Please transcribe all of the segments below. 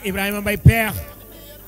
Ibrahima Mbaye Peex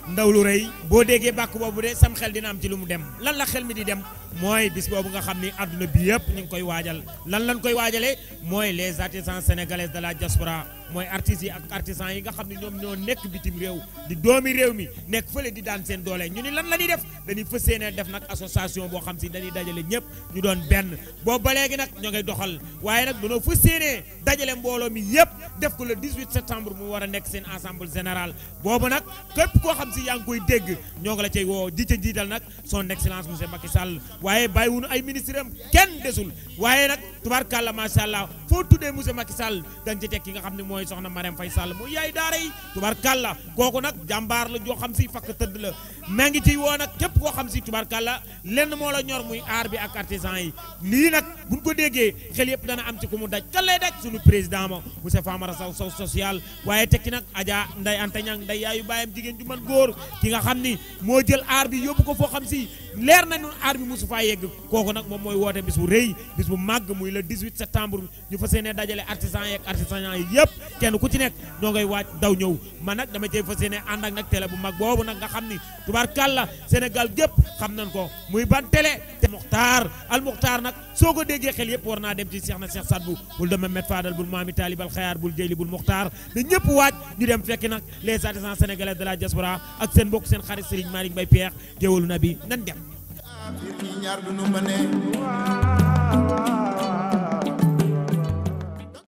ndaw lu rëy boo déggee bàkk boobu de sam xel dina am ci lu mu dem lan la xel mi di dem mooy bis boobu nga xam ni adduna bi yëpp ñu ngi koy waajal lan lañ koy waajalee mooy les artisans sénégalais de la diaspora mooy artistes yi ak artisans yi nga xam ne ñoom ñoo nekk bitim réew di doomi réew mi nekk fële di daan seen doole ñu ni lan la ñuy def dañuy fas yéene def nag association boo xam si dañuy dajale ñëpp ñu doon benn boobu ba léegi nag ñoo ngay doxal waaye nag dañoo fas yéene dajale mbooloo mi yëpp def ko le 18 septembre mu war a nekk seen assemblée générale boobu nag képp koo xam si yaa ngi koy dégg ñoo ngi la cay woo di ca jiital nag son excellence monsieur Macky Sall waaye bàyyiwunu ay ministre am kenn desul waaye nag tubaarkàlla macha allah foo tuddee monsieur Macky Sall dañ ci teg ki nga xam ne mooy soxna Marème Faye Sall mu yaay daara yi tubaarkàlla kooku nag jàmbaar la joo xam si fakk tëdd la maa ngi ciy woo nag képp koo xam si tubaarkàlla lenn moo la ñor muy aar bi ak artisan yi lii nag buñ ko déggee xel yëpp dana am ci ku mu daj kan lay daj suñu président ma monsieur Famara Sow social waaye tekki nag Adja Ndeye Anta Niang nday yaayu bàyyam jigéen ju man góor ki nga xam ni moo jël aar bi yóbbu ko foo xam si leer nañu aar bi mosu faa yegg kooku nag moom mooy woote bis bu rëy bis bu màgg muy le 18 septembre ñu fas yéene dajale artisan yeeg artisan yi yëpp kenn ku ci nekk ñoo ngay waaj daw ñëw man nag dama cey fas yéene ànd ak nag télé bu mag boobu nag nga xam ni tubaarkàlla Sénégal gépp xam nañ ko muy ban télé te Muxtaar al Muxtaar nag soo ko déggee xel yëpp war naa dem ci Cheikh na Cheikh Sadbou bul dama met Fadal bul maami Talibal Xayaar bul Jeyli bul Muxtaar da ñëpp waaj ñu dem fekki nag les artisans sénégalais de la diaspora ak seen mbokk seen xarit Serigne Malick Mbaye Peex géwalu na bi nan dem